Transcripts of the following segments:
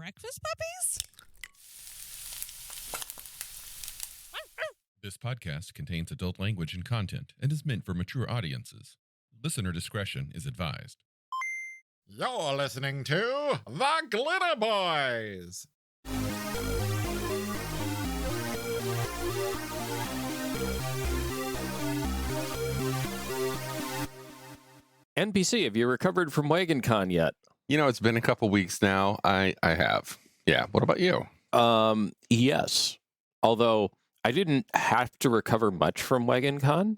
breakfast puppies? This podcast contains adult language and content and is meant for mature audiences. Listener discretion is advised. You're listening to The Glitterbois. NPC, have you recovered from Wagoncon yet? You know, it's been a couple weeks now. I have. Yeah. What about you? Yes. Although I didn't have to recover much from Wagoncon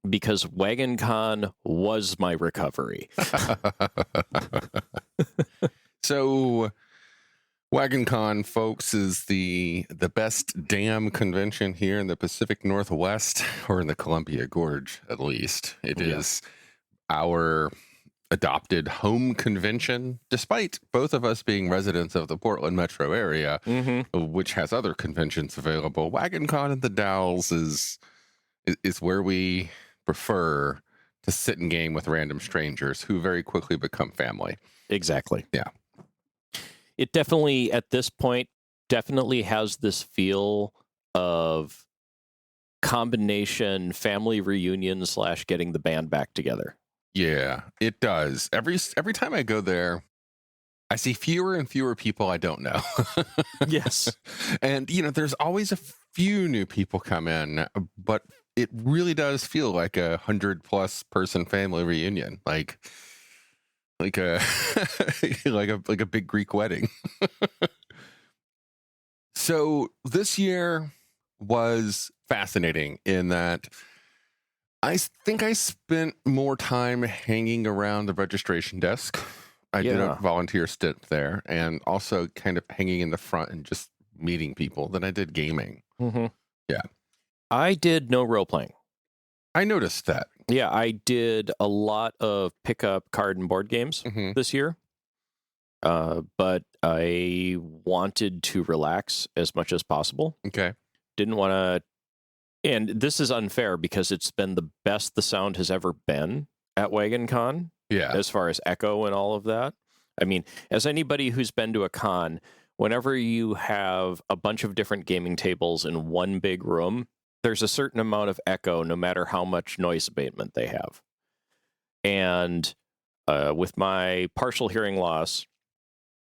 because Wagoncon was my recovery. So, Wagoncon, folks, is the best damn convention here in the Pacific Northwest, or in the Columbia Gorge, at least. It is our adopted home convention, despite both of us being residents of the Portland metro area, which has other conventions available. Wagoncon in the Dalles is where we prefer to sit and game with random strangers who very quickly become family. Exactly. Yeah. It definitely, at this point, definitely has this feel of combination family reunion / getting the band back together. Yeah, it does. Every time I go there, I see fewer and fewer people I don't know. Yes. And, you know, there's always a few new people come in, but it really does feel like 100+ person family reunion, like a like a big Greek wedding. So this year was fascinating in that I think I spent more time hanging around the registration desk. I did a volunteer stint there, and also kind of hanging in the front and just meeting people than I did gaming. Mm-hmm. Yeah. I did no role-playing. I noticed that. Yeah, I did a lot of pickup card and board games this year. But I wanted to relax as much as possible. Okay. Didn't want to... And this is unfair because it's been the best the sound has ever been at Wagoncon. Yeah. As far as echo and all of that. I mean, as anybody who's been to a con, whenever you have a bunch of different gaming tables in one big room, there's a certain amount of echo no matter how much noise abatement they have. And with my partial hearing loss,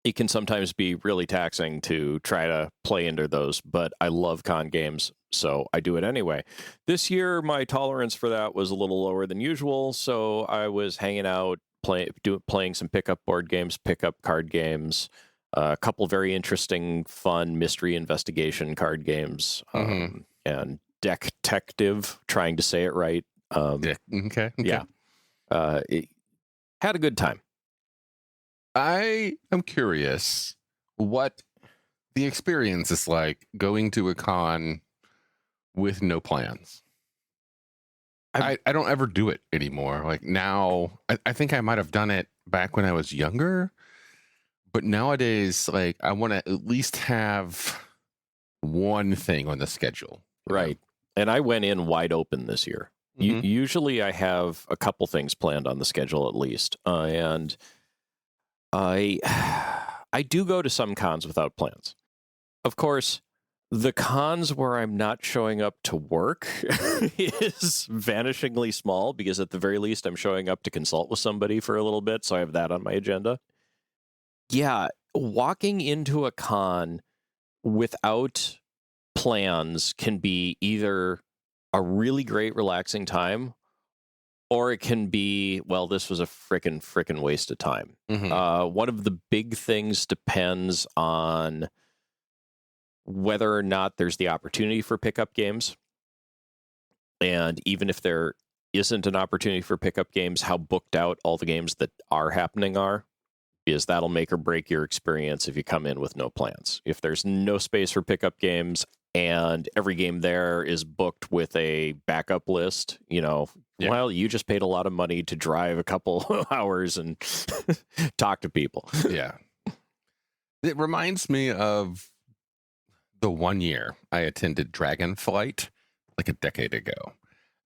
it can sometimes be really taxing to try to play into those, but I love con games, so I do it anyway. This year, my tolerance for that was a little lower than usual, so I was hanging out, playing some pickup board games, pickup card games, a couple very interesting, fun mystery investigation card games, and Deck-tective, trying to say it right. Okay. Yeah. It had a good time. I am curious what the experience is like going to a con with no plans. I don't ever do it anymore. Like now, I think I might have done it back when I was younger, but nowadays, like I want to at least have one thing on the schedule. Right. And I went in wide open this year. Usually I have a couple things planned on the schedule at least. And I do go to some cons without plans. Of course, the cons where I'm not showing up to work is vanishingly small because at the very least I'm showing up to consult with somebody for a little bit, so I have that on my agenda. Yeah, walking into a con without plans can be either a really great relaxing time, or it can be, well, this was a frickin' waste of time. One of the big things depends on whether or not there's the opportunity for pickup games. And even if there isn't an opportunity for pickup games, how booked out all the games that are happening are, because that'll make or break your experience if you come in with no plans. If there's no space for pickup games and every game there is booked with a backup list, you know, well, you just paid a lot of money to drive a couple hours and talk to people. Yeah. It reminds me of the one year I attended Dragonflight like a decade ago.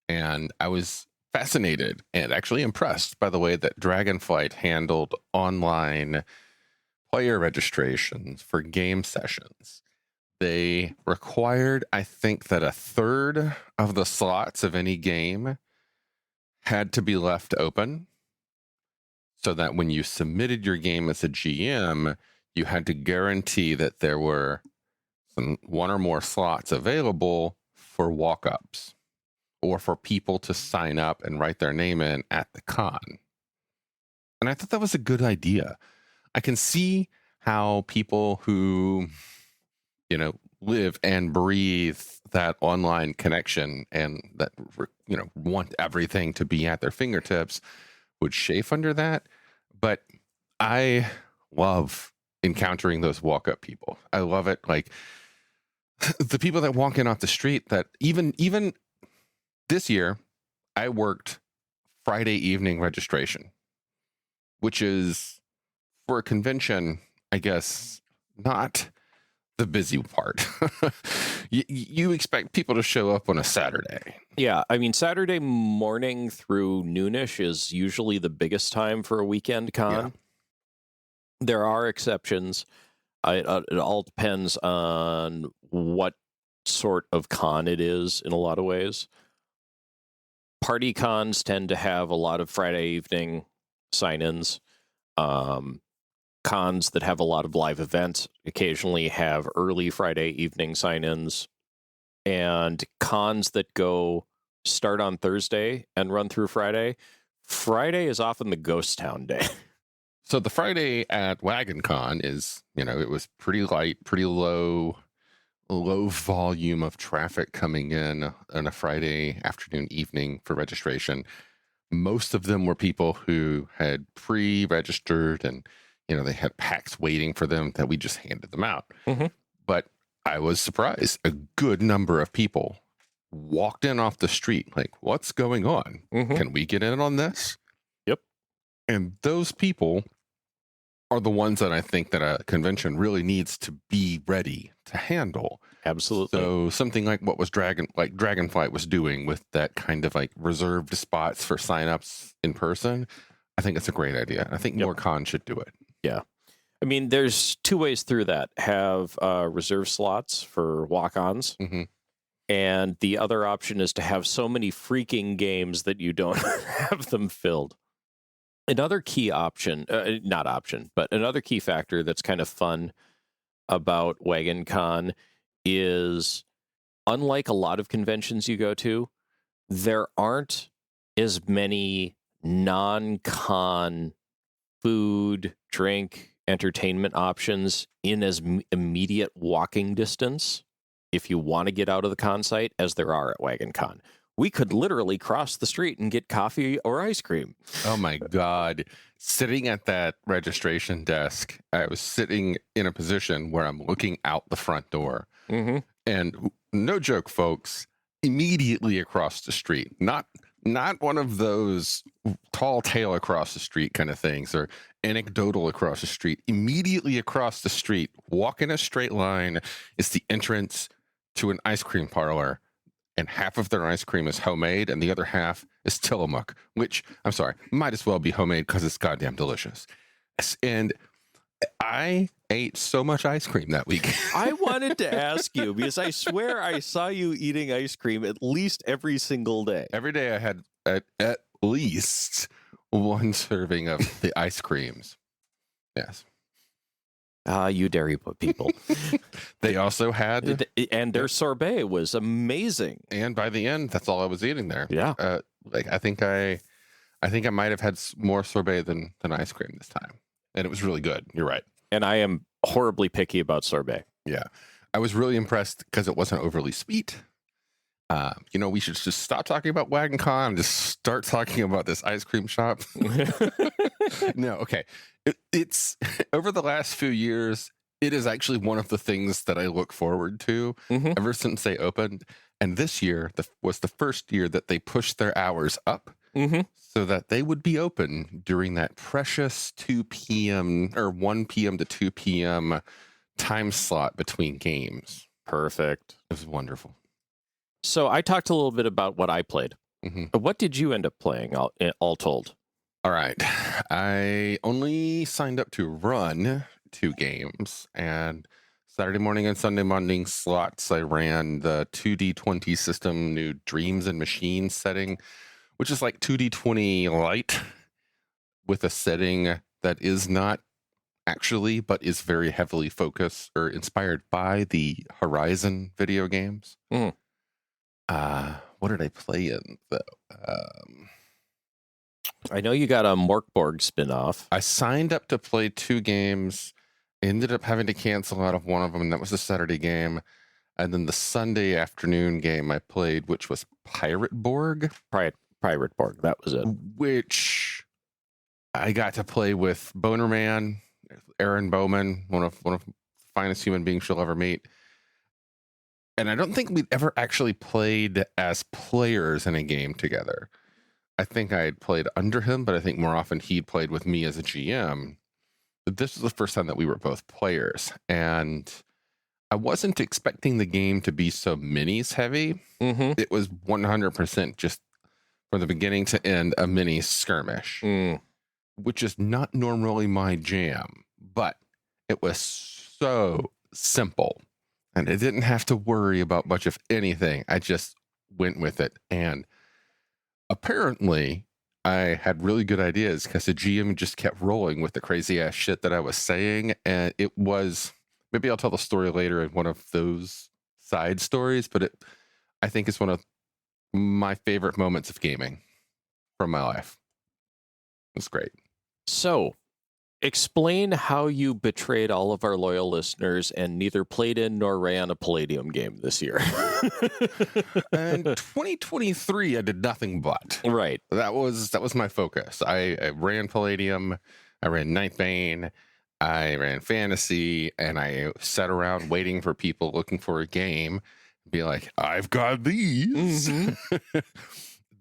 And I was fascinated and actually impressed by the way that Dragonflight handled online player registrations for game sessions, they required, I think, that a third of the slots of any game had to be left open, so that when you submitted your game as a GM, you had to guarantee that there were one or more slots available for walk-ups or for people to sign up and write their name in at the con. And I thought that was a good idea. I can see how people who, live and breathe that online connection and that, want everything to be at their fingertips would chafe under that. But I love encountering those walk-up people. I love it. Like the people that walk in off the street, that even this year, I worked Friday evening registration, which is, for a convention, I guess, not the busy part. You expect people to show up on a Saturday. Yeah, I mean, Saturday morning through noonish is usually the biggest time for a weekend con. Yeah. There are exceptions. It all depends on what sort of con it is in a lot of ways. Party cons tend to have a lot of Friday evening sign-ins. Cons that have a lot of live events occasionally have early Friday evening sign-ins. And cons that start on Thursday and run through Friday. Friday is often the ghost town day. So the Friday at Wagoncon is, it was pretty light, pretty low volume of traffic coming in on a Friday afternoon, evening for registration. Most of them were people who had pre-registered and, they had packs waiting for them that we just handed them out. Mm-hmm. But I was surprised. A good number of people walked in off the street like, what's going on? Mm-hmm. Can we get in on this? Yep. And those people are the ones that I think that a convention really needs to be ready to handle. Absolutely. So something like what was Dragonflight was doing with that kind of like reserved spots for signups in person, I think it's a great idea. I think more cons should do it. Yeah. I mean, there's two ways through that. Have reserve slots for walk-ons. Mm-hmm. And the other option is to have so many freaking games that you don't have them filled. Another key option, but another key factor that's kind of fun about Wagoncon is, unlike a lot of conventions you go to, there aren't as many non-con food, drink, entertainment options in as immediate walking distance if you want to get out of the con site as there are at Wagoncon. We could literally cross the street and get coffee or ice cream. Oh my God. Sitting at that registration desk, I was sitting in a position where I'm looking out the front door. Mm-hmm. And no joke, folks, immediately across the street, not one of those tall tale across the street kind of things or anecdotal across the street. Immediately across the street, walk in a straight line, is the entrance to an ice cream parlor. And half of their ice cream is homemade and the other half is Tillamook, which, I'm sorry, might as well be homemade because it's goddamn delicious. And I ate so much ice cream that week. I wanted to ask you, because I swear I saw you eating ice cream at least every single day. Every day I had at least one serving of the ice creams. Yes. You dairy people. They also had... And their sorbet was amazing. And by the end, that's all I was eating there. Yeah. I think I might have had more sorbet than ice cream this time. And it was really good. You're right. And I am horribly picky about sorbet. Yeah. I was really impressed because it wasn't overly sweet. We should just stop talking about Wagoncon and just start talking about this ice cream shop. No, okay. It's over the last few years, it is actually one of the things that I look forward to ever since they opened. And this year was the first year that they pushed their hours up so that they would be open during that precious 2 p.m. or 1 p.m. to 2 p.m. time slot between games. Perfect. It was wonderful. So I talked a little bit about what I played. What did you end up playing, all told? All right. I only signed up to run 2 games. And Saturday morning and Sunday morning slots, I ran the 2D20 system, new Dreams and Machines setting, which is like 2D20 light with a setting that is not actually, but is very heavily focused or inspired by the Horizon video games. Mm. What did I play in, though? I know you got a Morkborg spinoff. I signed up to play 2 games, ended up having to cancel out of one of them, and that was the Saturday game. And then the Sunday afternoon game I played, which was Pirate Borg. Pirate Borg, that was it. Which I got to play with Boner Man, Aaron Bowman, one of the finest human beings you'll ever meet. And I don't think we'd ever actually played as players in a game together. I think I had played under him, but I think more often he'd played with me as a GM. But this was the first time that we were both players. And I wasn't expecting the game to be so minis heavy. Mm-hmm. It was 100% just from the beginning to end a mini skirmish, which is not normally my jam, but it was so simple. And I didn't have to worry about much of anything. I just went with it. And apparently, I had really good ideas because the GM just kept rolling with the crazy ass shit that I was saying. And it was, maybe I'll tell the story later in one of those side stories, but I think it's one of my favorite moments of gaming from my life. It was great. So, explain how you betrayed all of our loyal listeners and neither played in nor ran a Palladium game this year. And 2023, I did nothing but. Right. That was my focus. I ran Palladium, I ran Ninth Bane, I ran Fantasy, and I sat around waiting for people looking for a game. Be like, I've got these. Mm-hmm.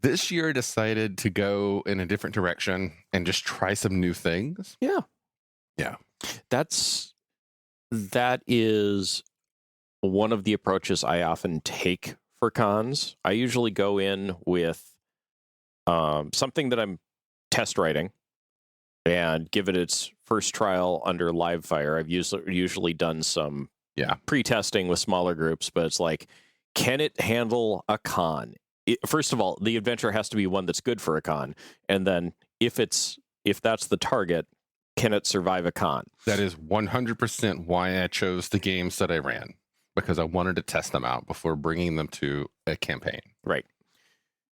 This year I decided to go in a different direction and just try some new things. Yeah. That is one of the approaches I often take for cons. I usually go in with something that I'm test writing and give it its first trial under live fire. I've usually done some pre-testing with smaller groups, but it's like, can it handle a con? First of all, the adventure has to be one that's good for a con, and then if that's the target, can it survive a con? That is 100% why I chose the games that I ran, because I wanted to test them out before bringing them to a campaign. Right.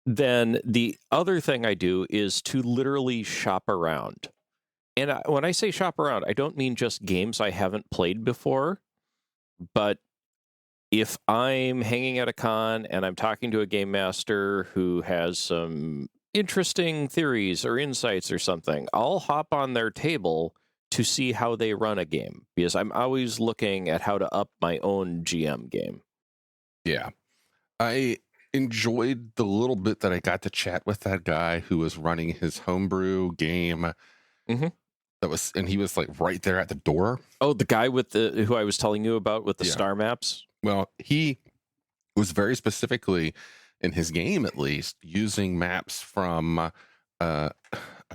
Then the other thing I do is to literally shop around. And when I say shop around, I don't mean just games I haven't played before, but if I'm hanging at a con and I'm talking to a game master who has some interesting theories or insights or something, I'll hop on their table to see how they run a game, because I'm always looking at how to up my own GM game. Yeah. I enjoyed the little bit that I got to chat with that guy who was running his homebrew game. Mm-hmm. And he was like right there at the door. Oh, the guy who I was telling you about with the star maps? Well, he was very specifically, in his game at least, using maps from a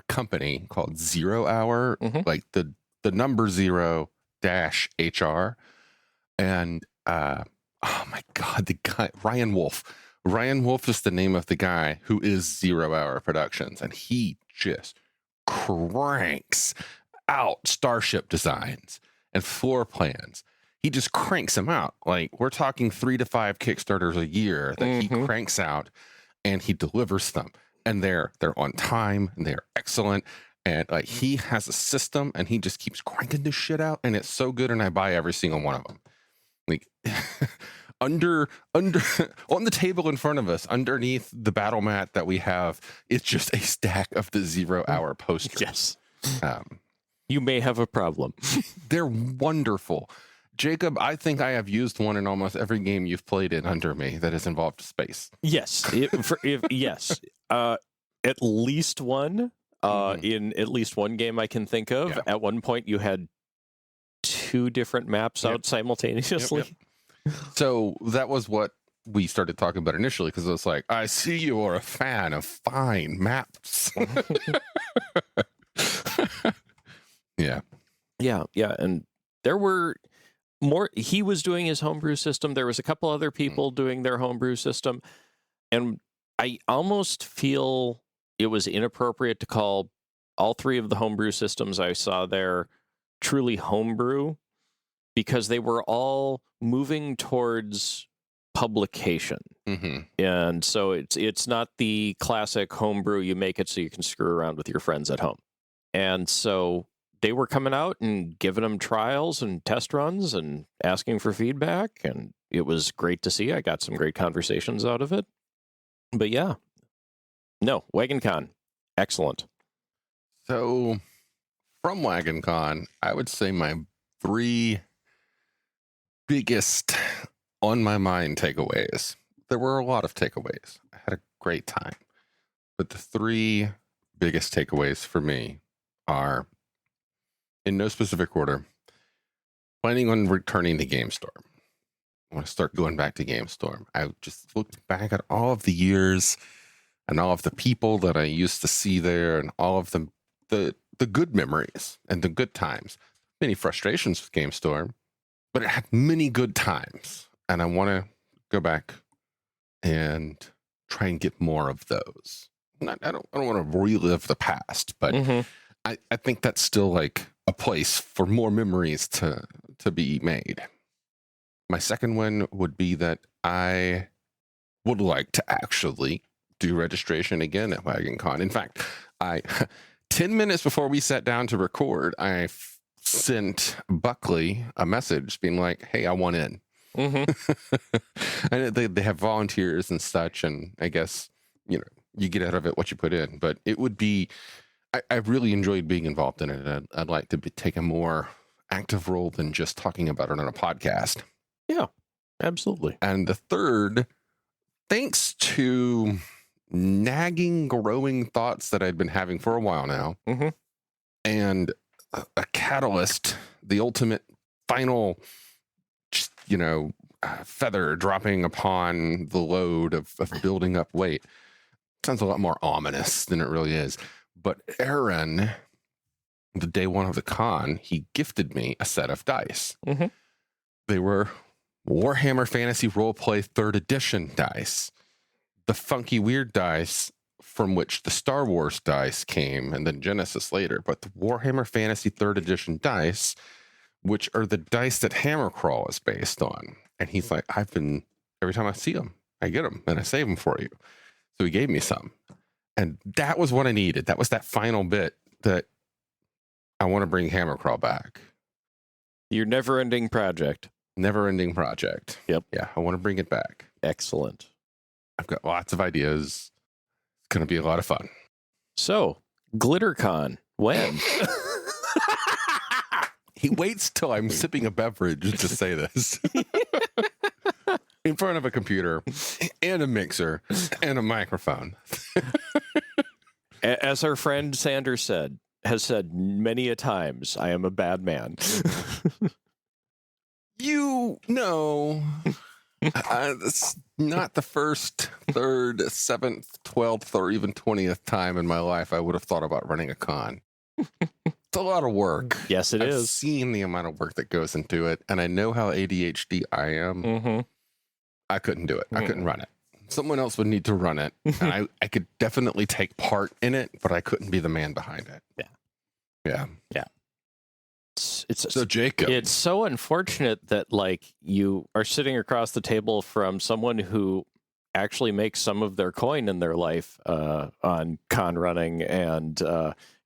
company called 0 Hour, like the number 0 -HR. And oh my God, the guy, Ryan Wolf. Ryan Wolf is the name of the guy who is 0 Hour Productions. And he just cranks out starship designs and floor plans. He just cranks them out. Like, we're talking 3 to 5 Kickstarters a year that he cranks out, and he delivers them. And they're on time, and they're excellent. And like, he has a system, and he just keeps cranking this shit out, and it's so good. And I buy every single one of them. Like, under on the table in front of us, underneath the battle mat that we have, it's just a stack of the 0 Hour posters. Yes. You may have a problem. They're wonderful. Jacob, I think I have used one in almost every game you've played in under me that has involved space. Yes. Yes. At least one. In at least one game I can think of. Yeah. At one point, you had 2 different maps out simultaneously. Yep. So that was what we started talking about initially, because it was like, I see you are a fan of fine maps. Yeah. Yeah, and there were more. He was doing his homebrew system. There was a couple other people doing their homebrew system, and I almost feel it was inappropriate to call all three of the homebrew systems I saw there truly homebrew, because they were all moving towards publication. And so it's not the classic homebrew, you make it so you can screw around with your friends at home. And so they were coming out and giving them trials and test runs and asking for feedback, and it was great to see. I got some great conversations out of it. But yeah, no, Wagoncon, excellent. So from Wagoncon, I would say my 3 biggest on my mind takeaways. There were a lot of takeaways. I had a great time. But the 3 biggest takeaways for me are, in no specific order, planning on returning to GameStorm. I want to start going back to GameStorm. I just looked back at all of the years and all of the people that I used to see there, and all of the good memories and the good times. Many frustrations with GameStorm, but it had many good times. And I want to go back and try and get more of those. I don't want to relive the past, but I think that's still like a place for more memories to be made. My second one would be that I would like to actually do registration again at Wagoncon. In fact, 10 minutes before we sat down to record, I sent Buckley a message being like, hey, I want in. And they have volunteers and such, and I guess, you get out of it what you put in. But it would be, I really enjoyed being involved in it. I'd like to take a more active role than just talking about it on a podcast. Yeah, absolutely. And the third, thanks to nagging, growing thoughts that I'd been having for a while now, and a catalyst, the ultimate final, feather dropping upon the load of building up weight. Sounds a lot more ominous than it really is. But Aaron, the day one of the con, he gifted me a set of dice. They were Warhammer Fantasy Roleplay 3rd Edition dice. The funky, weird dice from which the Star Wars dice came, and then Genesis later. But the Warhammer Fantasy 3rd Edition dice, which are the dice that Hammercrawl is based on. And he's like, every time I see them, I get them, and I save them for you. So he gave me some. And that was what I needed. That was that final bit that I want to bring Hammercrawl back. Your never-ending project. Never-ending project. Yep. Yeah, I want to bring it back. Excellent. I've got lots of ideas. It's going to be a lot of fun. So, GlitterCon, when? He waits till I'm sipping a beverage to say this. In front of a computer and a mixer and a microphone. As our friend Sanders has said many a times, I am a bad man. You know, it's not the first, 3rd, 7th, 12th, or even 20th time in my life I would have thought about running a con. It's a lot of work. Yes, I've I've seen the amount of work that goes into it, and I know how ADHD I am. I couldn't do it. I couldn't run it. Someone else would need to run it. And I could definitely take part in it, but I couldn't be the man behind it. Yeah. It's so Jacob. It's so unfortunate that you are sitting across the table from someone who actually makes some of their coin in their life on con running, and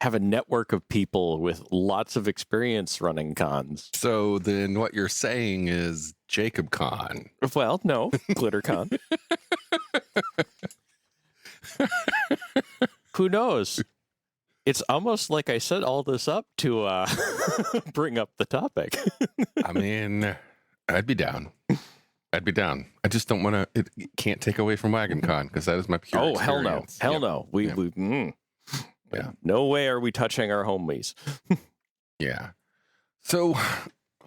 have a network of people with lots of experience running cons. So then what you're saying is Jacob Con. Well, no, GlitterCon. Who knows? It's almost like I set all this up to bring up the topic. I mean, I'd be down. I just don't want to. It can't take away from Wagoncon, because that is my pure experience. Hell no. Yeah. No way are we touching our homies. Yeah. So,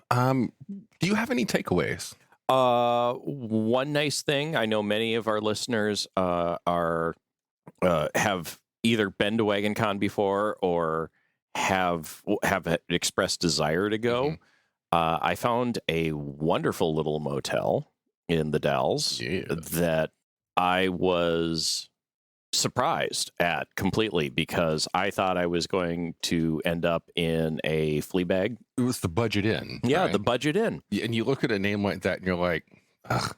do you have any takeaways? One nice thing, I know many of our listeners have either been to Wagoncon before or have expressed desire to go. Mhm. I found a wonderful little motel in the Dells that I was surprised at completely, because I thought I was going to end up in a flea bag. It was the Budget Inn. Yeah, right? the Budget Inn. And you look at a name like that and you're like, ugh,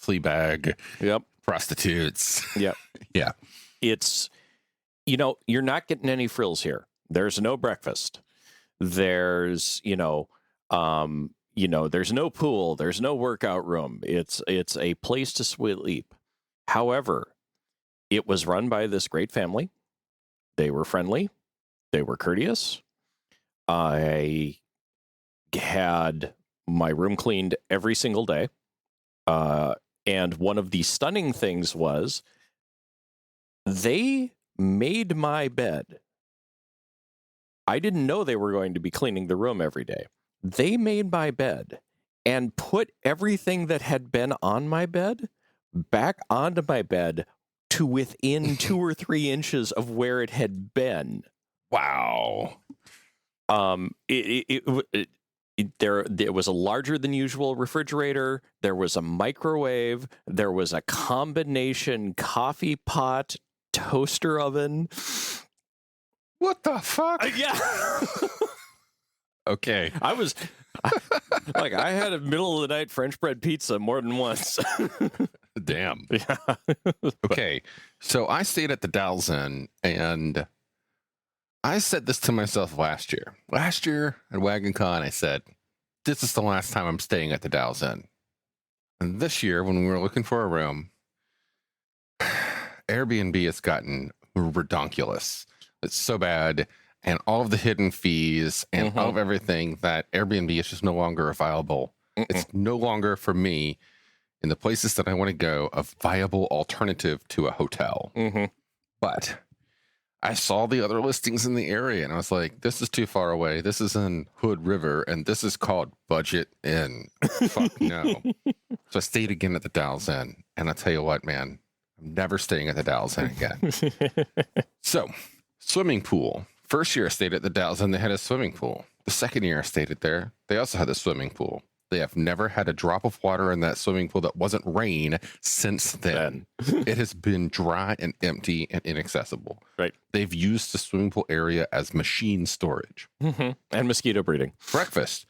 Fleabag, Yep. prostitutes. Yep. Yeah. It's, you're not getting any frills here. There's no breakfast. There's, there's no pool. There's no workout room. It's a place to sleep. However, it was run by this great family. They were friendly. They were courteous. I had my room cleaned every single day. And one of the stunning things was they made my bed. I didn't know they were going to be cleaning the room every day. They made my bed and put everything that had been on my bed back onto my bed to within 2 or 3 inches of where it had been. Wow. There was a larger than usual refrigerator. There was a microwave. There was a combination coffee pot toaster oven. What the fuck? Yeah. Okay. I had a middle of the night French bread pizza more than once. Damn. Yeah. Okay. So I stayed at the Dalles Inn, and I said this to myself last year. Last year at Wagoncon, I said, this is the last time I'm staying at the Dalles Inn. And this year, when we were looking for a room, Airbnb has gotten redonkulous. It's so bad. And all of the hidden fees and all of everything, that Airbnb is just no longer viable. It's no longer, for me, in the places that I want to go, a viable alternative to a hotel. But I saw the other listings in the area, and I was like, this is too far away. This is in Hood River, and this is called Budget Inn. Fuck no. So I stayed again at the Dalles Inn, and I'll tell you what, man, I'm never staying at the Dalles Inn again. So, swimming pool. First year I stayed at the Dalles Inn, they had a swimming pool. The second year I stayed at there, they also had a swimming pool. They have never had a drop of water in that swimming pool that wasn't rain since then. It has been dry and empty and inaccessible. Right. They've used the swimming pool area as machine storage. And mosquito breeding. Breakfast.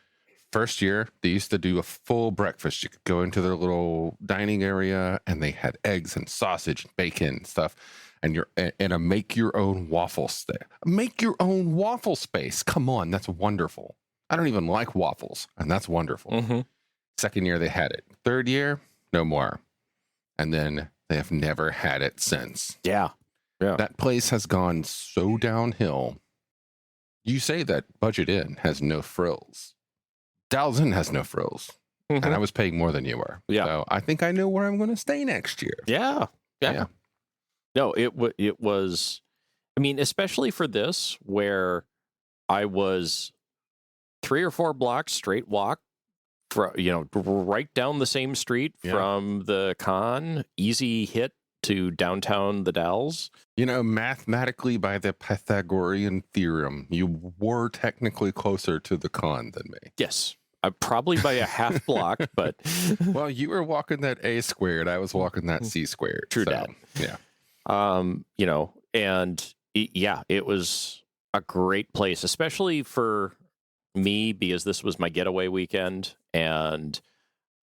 First year, they used to do a full breakfast. You could go into their little dining area, and they had eggs and sausage and bacon and stuff. And you're in a make your own waffle space. Make your own waffle space. Come on, that's wonderful. I don't even like waffles, and that's wonderful. Second year, they had it. Third year, no more. And then they have never had it since. Yeah. That place has gone so downhill. You say that Budget Inn has no frills. Dalles Inn has no frills. And I was paying more than you were. Yeah. So I think I know where I'm going to stay next year. Yeah. No, it was, I mean, especially for this, where I was 3 or 4 blocks straight walk, right down the same street from the con, easy hit to downtown the Dalles. Mathematically, by the Pythagorean theorem, you were technically closer to the con than me. Yes. Probably by a half block, but... Well, you were walking that A squared. I was walking that C squared. True that. Yeah. It was a great place, especially for me, because this was my getaway weekend, and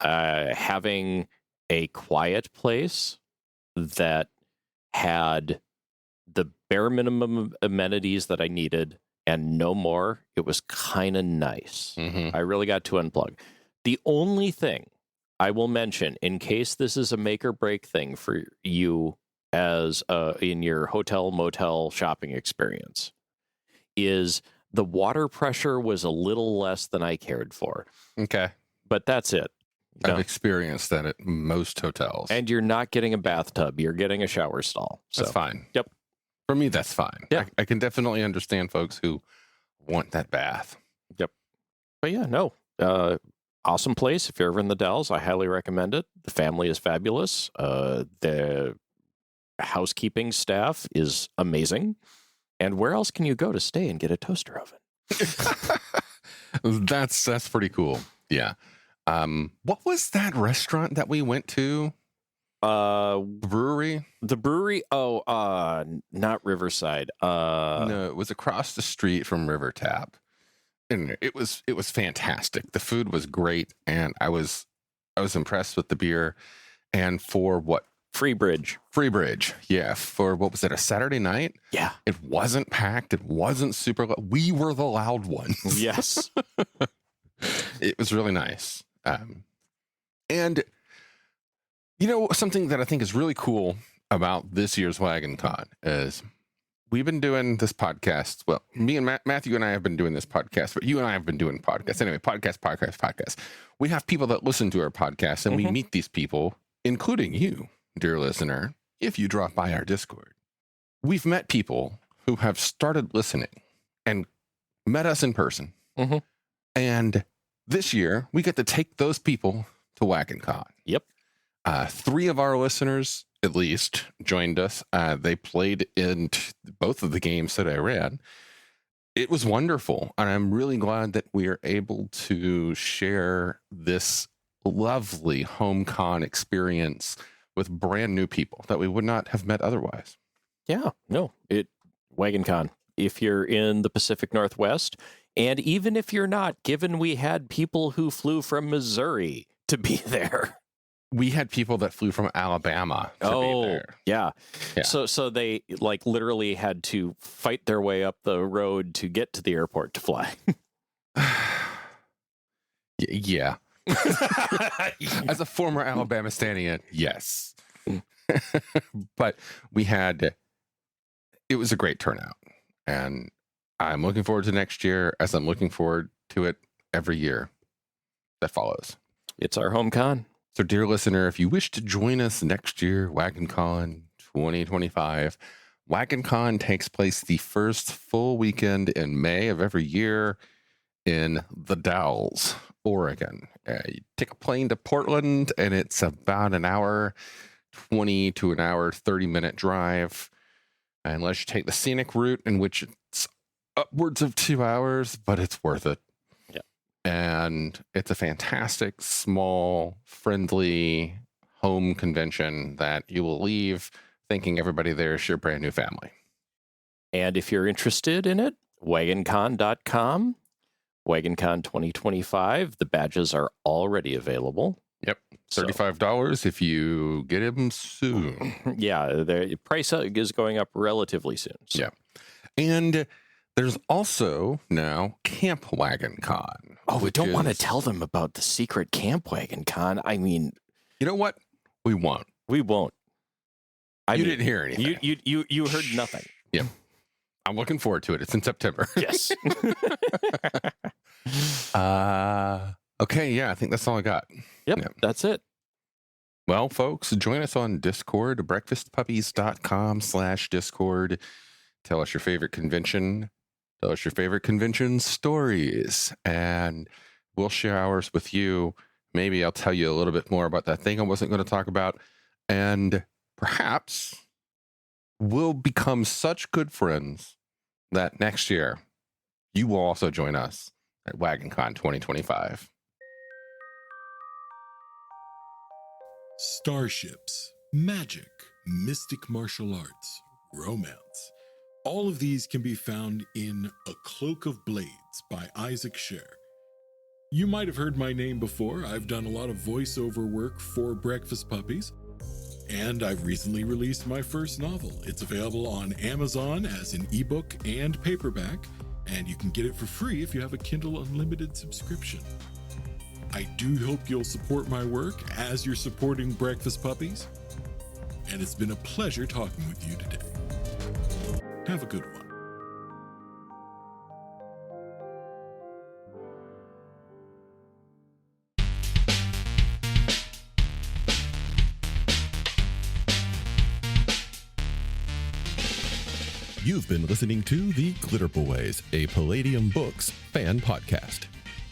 having a quiet place that had the bare minimum amenities that I needed and no more. It was kind of nice. I really got to unplug. The only thing I will mention, in case this is a make or break thing for you as in your hotel motel shopping experience, is the water pressure was a little less than I cared for. Okay. But that's it. I've experienced that at most hotels. And you're not getting a bathtub. You're getting a shower stall. So. That's fine. Yep. For me, that's fine. Yeah. I can definitely understand folks who want that bath. Yep. But yeah, no. Awesome place. If you're ever in the Dells, I highly recommend it. The family is fabulous. The housekeeping staff is amazing. And where else can you go to stay and get a toaster oven? That's pretty cool. Yeah. What was that restaurant that we went to? Brewery? The brewery? Oh, not Riverside. No, it was across the street from River Tap. And it was fantastic. The food was great, and I was impressed with the beer. And for what? Free Bridge. Yeah. For what was it? A Saturday night? Yeah. It wasn't packed. It wasn't super loud. We were the loud ones. Yes. It was really nice. And you know, something that I think is really cool about this year's Wagoncon is we've been doing this podcast. Well, me and Matthew and I have been doing this podcast, but you and I have been doing podcasts. Anyway, podcast. We have people that listen to our podcast, and we meet these people, including you, dear listener, if you drop by our Discord. We've met people who have started listening and met us in person. And this year, we get to take those people to Wagoncon. Yep. 3 of our listeners, at least, joined us. They played in both of the games that I ran. It was wonderful, and I'm really glad that we are able to share this lovely HomeCon experience with brand new people that we would not have met otherwise. Yeah, no, Wagoncon. If you're in the Pacific Northwest, and even if you're not, given we had people who flew from Missouri to be there. We had people that flew from Alabama to be there. Yeah. So they like literally had to fight their way up the road to get to the airport to fly. Yeah. As a former Alabama stand-in, yes. But it was a great turnout. And I'm looking forward to next year, as I'm looking forward to it every year that follows. It's our HomeCon. So, dear listener, if you wish to join us next year, Wagoncon 2025, Wagoncon takes place the first full weekend in May of every year in the Dalles, Oregon. You take a plane to Portland, and it's about an hour 20 to an hour 30-minute drive, unless you take the scenic route, in which it's upwards of 2 hours, but it's worth it. And it's a fantastic, small, friendly home convention that you will leave thinking everybody there is your brand new family. And if you're interested in it, wagoncon.com, Wagoncon 2025, the badges are already available. Yep. $35 if you get them soon. Yeah, the price is going up relatively soon. So. Yeah. And there's also now Camp Wagoncon. Oh, we don't want to tell them about the secret Camp Wagoncon. I mean, you know what? We won't. We won't. You didn't hear anything. You heard nothing. Yeah. I'm looking forward to it. It's in September. Yes. Okay, yeah, I think that's all I got. Yep, that's it. Well, folks, join us on Discord, breakfastpuppies.com/Discord. Tell us your favorite convention. Tell us your favorite convention stories, and we'll share ours with you. Maybe I'll tell you a little bit more about that thing I wasn't going to talk about, and perhaps we'll become such good friends that next year you will also join us at Wagoncon 2025. Starships, magic, mystic martial arts, romance. All of these can be found in A Cloak of Blades by Isaac Scher. You might have heard my name before. I've done a lot of voiceover work for Breakfast Puppies, and I've recently released my first novel. It's available on Amazon as an ebook and paperback, and you can get it for free if you have a Kindle Unlimited subscription. I do hope you'll support my work as you're supporting Breakfast Puppies, and it's been a pleasure talking with you today. Have a good one. You've been listening to The Glitterbois, a Palladium Books fan podcast.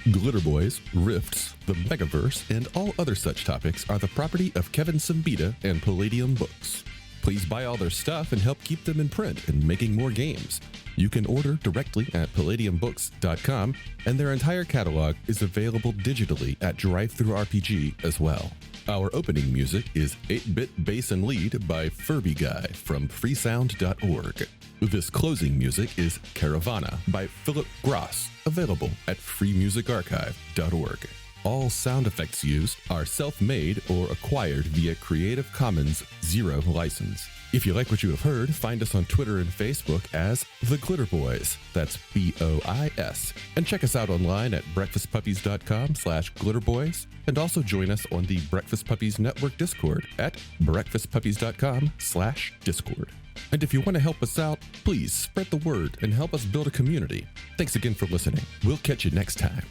Glitterbois, Rifts, the Megaverse, and all other such topics are the property of Kevin Siembieda and Palladium Books. Please buy all their stuff and help keep them in print and making more games. You can order directly at palladiumbooks.com, and their entire catalog is available digitally at Drive-Thru RPG as well. Our opening music is 8-Bit Bass and Lead by Furby Guy from freesound.org. This closing music is Caravana by Philip Gross, available at freemusicarchive.org. All sound effects used are self-made or acquired via Creative Commons Zero license. If you like what you have heard, find us on Twitter and Facebook as The Glitterbois. That's BOIS. And check us out online at breakfastpuppies.com/glitterboys. And also join us on the Breakfast Puppies Network Discord at breakfastpuppies.com/discord. And if you want to help us out, please spread the word and help us build a community. Thanks again for listening. We'll catch you next time.